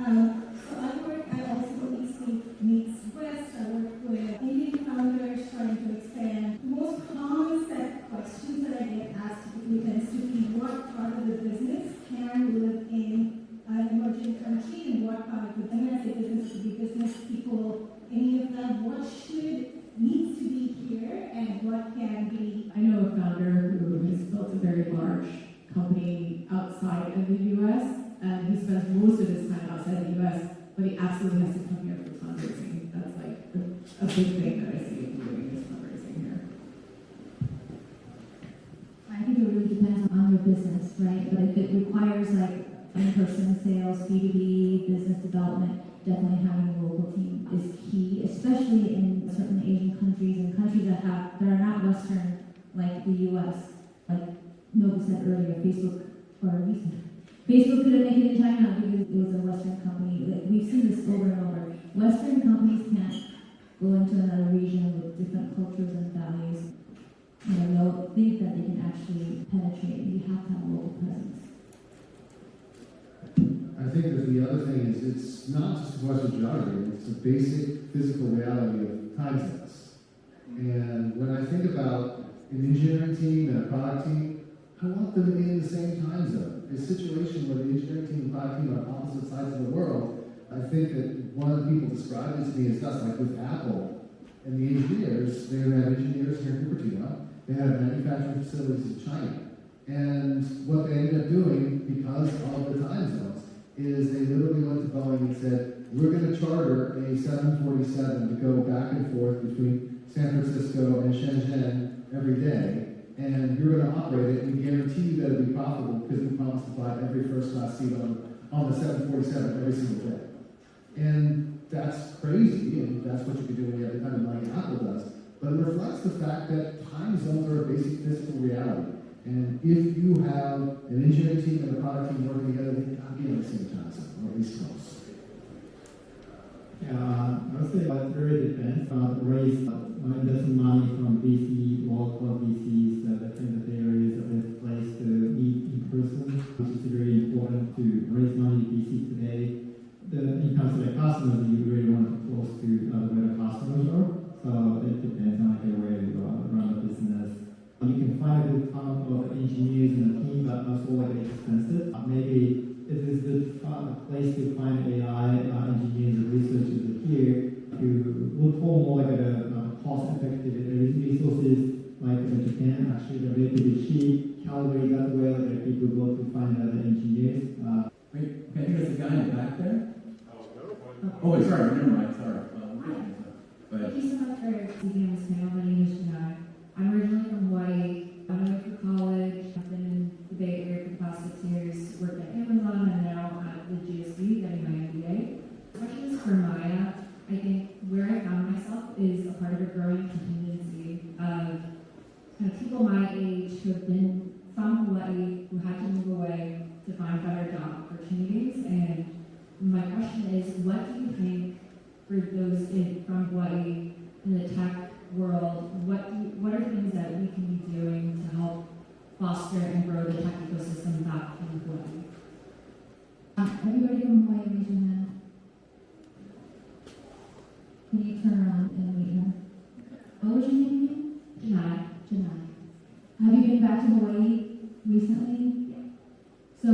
So I work at also East meets West. I work with Indian founders trying to expand. The most common set company outside of the US, and he spends most of his time outside the US, but he absolutely has to come here for fundraising. That's like a big thing that I see him doing is fundraising here. I think it really depends on your business, right? But if it requires like in-person sales, B2B, business development, definitely having a local team is key, especially in certain Asian countries and countries that are not Western, like the US. Like Nobu said earlier, Facebook couldn't make it in China because it was a Western company. Like, we've seen this over and over. Western companies can't go into another region with different cultures and values. You know, they'll think that they can actually penetrate. You have to have a local presence. I think that the other thing is it's not just a question of geography, it's a basic physical reality of time zones. And when I think about an engineering team and a product team, I want them to be in the same time zone. A situation where the engineering team and product team are on opposite sides of the world, I think that one of the people described it to me as just like with Apple and the engineers, they have engineers here in Cupertino, they have manufacturing facilities in China. And what they ended up doing, because of the time zones, is they literally went to Boeing and said, we're going to charter a 747 to go back and forth between San Francisco and Shenzhen every day, and you're going to operate it, and we guarantee you that it'll be profitable because we promise to buy every first-class seat on the 747 every single day. And that's crazy, and that's what you can do when you have the kind of money Apple does, but it reflects the fact that time zones are a basic physical reality. And if you have an engineering team and a product team working together, they got to be on the same time zone, or at least close. Yeah, I would say it really depends. Raise investing money from VC, local VCs, I think that there is a best place to meet in person, which is very important to raise money in VC today. In terms of the customers, you really want to be close to where the customers are. So it depends on where you run the business. You can find a good amount of engineers in the team, but also like expensive. Maybe it is a place to find AI engineers and researchers here to look for more like a cost-effective resources. Like in Japan, actually they're relatively cheap. Calibrate that way, like people go to find other engineers. Wait, okay, I think there's a guy in the back there. Oh, wait, sorry, never mind, sorry. Go ahead. Thank you so much for speaking this panel. My name is Janai. I'm originally from Hawaii. I went for college. I've been in the Bay Area for the past 6 years, worked at Amazon, and now at the GSB getting my MBA. The question is for Maya. I think where I found myself is a part of a growing contingency of kind of people my age who have been from Hawaii, who had to move away to find better job opportunities. And my question is, what do you think for those from Hawaii in the tech world, what are things that we can be doing to help foster and grow the tech ecosystem back in Hawaii? Everybody from Hawaii, raise your hand. Can you turn around and meet her? What was your name again? Janai. Have you been back to Hawaii recently? Yeah. So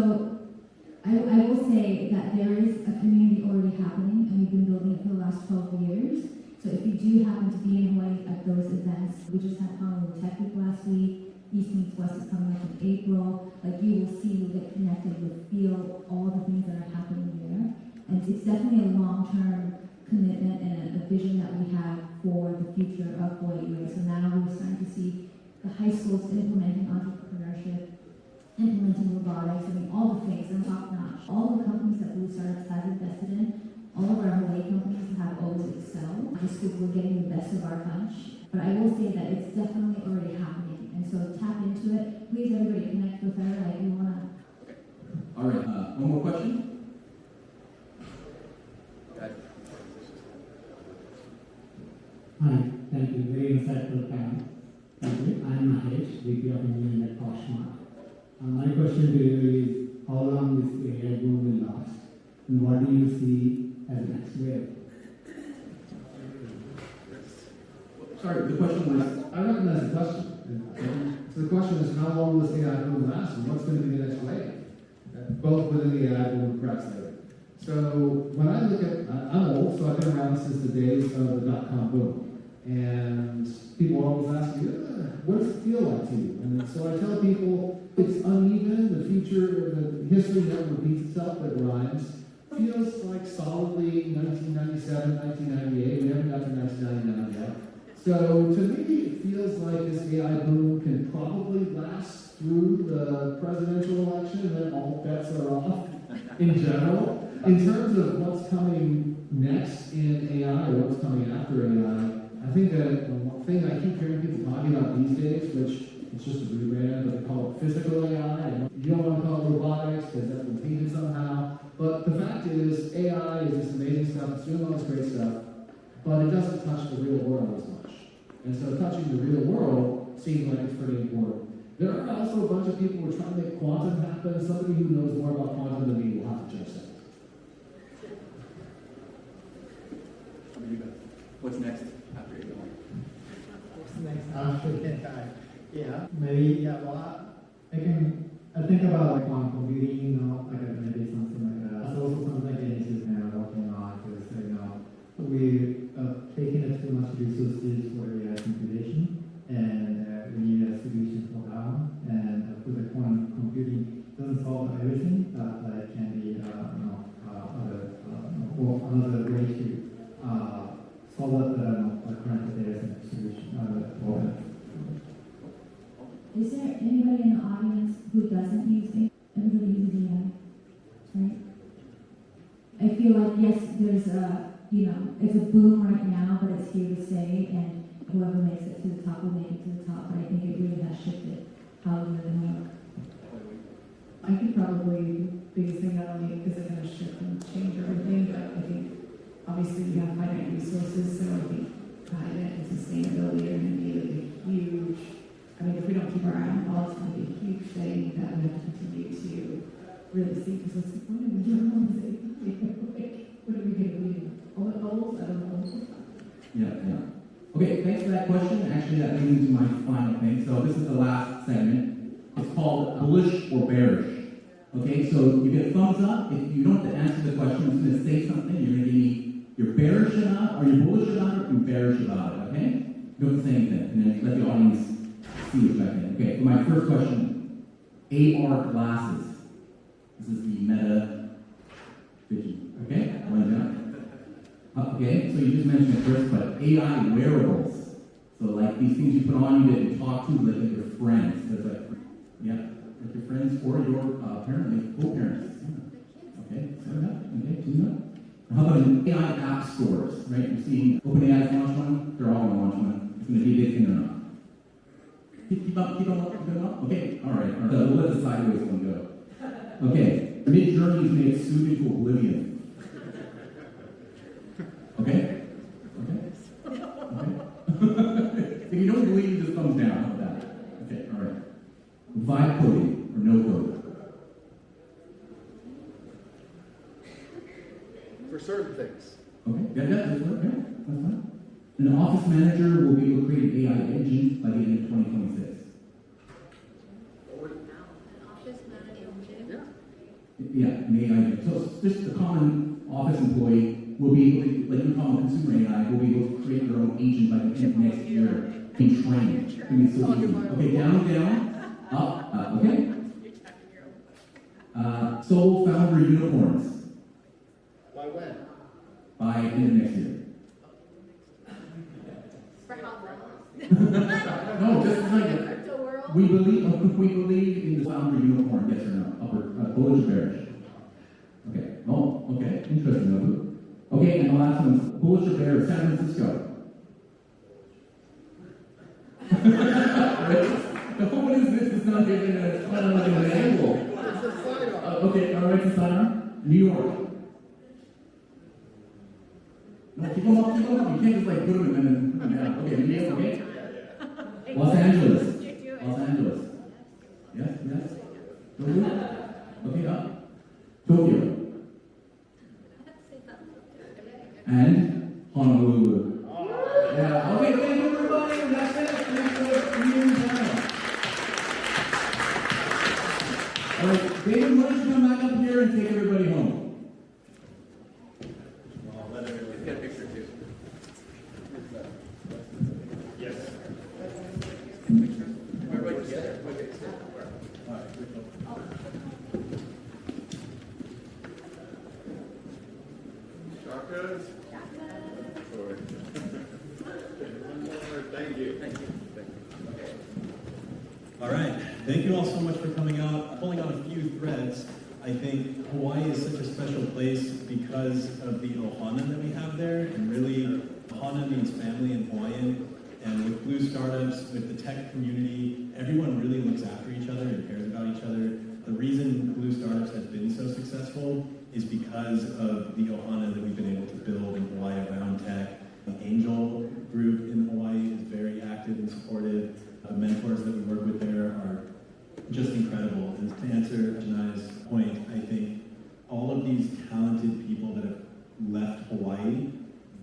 I will say that there is a community already happening, and we've been building it for the last 12 years. So if you do happen to be in Hawaii at those events, we just had Honolulu Tech Week last week, East Meets West is coming up in April, like you will see, you'll get connected, you'll feel all the things that are happening there. And it's definitely a long-term commitment and a vision that we have for the future of Hawaii. Right? So now we're starting to see the high schools implementing entrepreneurship, implementing robotics, I mean all the things, they're top-notch. All the companies that Blue Startups has invested in, all of our Hawaii companies have always excelled, just because we're getting the best of our bunch. But I will say that it's definitely already happening. And so tap into it. Please, everybody, connect with her. Like, we want to. All right, one more question? Hi, thank you. Very insightful panel. Thank you. I'm Mahesh, VP of Engineering at Poshmark. My question to you is, how long this AI boom will last? And what do you see as the next wave? Sorry, the question was... I recognize the question. So the question is, how long will this AI boom last, and what's going to be the next wave? Both within the AI boom and perhaps later. So when I look at, I'm old, so I've been around since the days of the dot-com boom. And people always ask me, what does it feel like to you? And so I tell people, it's uneven, future, the history that repeats itself that rhymes, feels like solidly 1997, 1998. We haven't got to 1999 yet. So to me, it feels like this AI boom can probably last through the presidential election, and then all bets are off in general. In terms of what's coming next in AI or what's coming after AI, I think that one thing I keep hearing people talking about these days, which it's just a rebrand, but they call it physical AI. And you don't want to call it robotics because that's been tainted somehow. But the fact is, AI is this amazing stuff, it's doing all this great stuff, but it doesn't touch the real world as much. And so touching the real world seems like it's pretty important. There are also a bunch of people who are trying to make quantum happen. Somebody who knows more about quantum than me will have to judge that. What's next after AI? What's next after AI? Yeah, maybe, yeah, well, I think about like quantum computing, you know, like maybe something like that. That's also something like NEC is now working on, because, you know, we're taking too much resources for AI computation, and we need a solution for that one. And for the quantum computing, doesn't solve everything, but it can be, another way to solve the current data center solution problem. Is there anybody in the audience who doesn't use AI? Everybody uses AI, right? I feel like, yes, there's a, it's a boom right now, but it's here to stay, and whoever makes it to the top will make it to the top, but I think it really has shifted how we live and work. I think probably the biggest thing, not only is it going to shift and change everything, but I think obviously we have finite resources, so I think climate and sustainability are going to be like a huge, if we don't keep our eye on the ball, it's going to be a huge thing that we have to continue to really see, because what's the point of the journalism? What are we going to do? All the goals? I don't know. Yeah. Okay, thanks for that question. Actually, that leads into my final thing. So this is the last segment. It's called bullish or bearish. Okay, so you get a thumbs up. If you don't have to answer the question, I'm going to say something. You're going to give me, you're bearish about it, or you're bullish about it, or you're bearish about it. Okay? You don't have to say anything, and then let the audience see what's back in. Okay, for my first question, AR glasses. This is the meta vision. Okay, one down. Okay, so you just mentioned it first, but AI wearables. So like these things you put on you that you talk to like your friends. There's like, like your friends or your apparently co-parents. Yeah. Okay, so okay, how about in AI app stores, right? You're seeing OpenAI's launch one, they're all gonna launch one. It's gonna be a big thing or not. Keep them up. Okay, all right. We'll let the sideways one go. Okay, Mid-Journey is made suited to oblivion. Okay. If you don't believe, just thumbs down. How about that? Okay, all right. Vibe coding or no code? For certain things. Okay, that's fine. An office manager will be able to create an AI engine by the end of 2026. Yeah, an AI engine. So just a common office employee will be able to, like you call a consumer AI, will be able to create their own agent by the end of next year. Be trained. It's going to be so easy. Okay, down, up, okay. Sole founder unicorns. By when? By end of next year. No, just like we believe in the founder unicorn, yes or no? Bullish or bearish? Okay. Oh, okay. Interesting, Nobu. Okay, and the last one is bullish or bearish? San Francisco. What is this? It's not even an angle. It's a sidearm. Okay, all right, it's a sidearm. New York. No, keep them up. You can't just like put them in and put them down. Okay, New York, okay? Los Angeles. Yes. Okay, up. Tokyo. And Honolulu. Yeah, okay, thank you everybody. That's it. Thanks for being here. All right, David, why don't you come back up here and take everybody home? Let's get a picture too. Yes. Everybody together. Okay. All right. Thank you all so much for coming out. Pulling on a few threads, I think Hawaii is such a special place because of the ohana that we have there, and really, ohana means family in Hawaiian, and with Blue Startups, with the tech community, everyone really looks after each other and cares about each other. The reason Blue Startups has been so successful is because of the ohana that we've been able to build in Hawaii around tech. The Angel group in Hawaii is very active and supportive. The mentors that we work with there are just incredible. And to answer Janai's point, I think all of these talented people that have left Hawaii,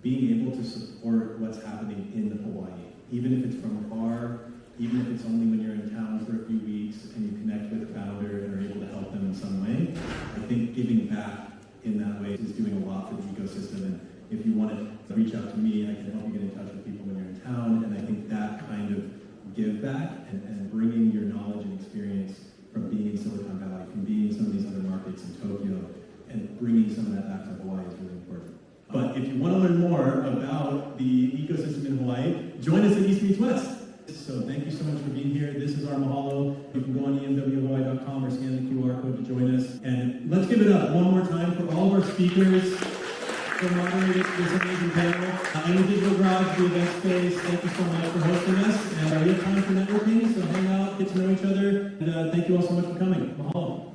being able to support what's happening in Hawaii, even if it's from afar, even if it's only when you're in town for a few weeks and you connect with a founder and are able to help them in some way, I think giving back in that way is doing a lot for the ecosystem. And if you want to reach out to me, I can help you get in touch with people when you're in town. And I think that kind of give back and bringing your knowledge and experience from being in Silicon Valley, from being in some of these other markets in Tokyo, and bringing some of that back to Hawaii is really important. But if you want to learn more about the ecosystem in Hawaii, join us at East Meets West. So thank you so much for being here. This is our mahalo. You can go on emwhawaii.com or scan the QR code to join us. And let's give it up one more time for all of our speakers, for moderating this amazing panel. In the Digital Garage, the event space, thank you so much for hosting us. And we have time for networking, so hang out, get to know each other. And thank you all so much for coming. Mahalo.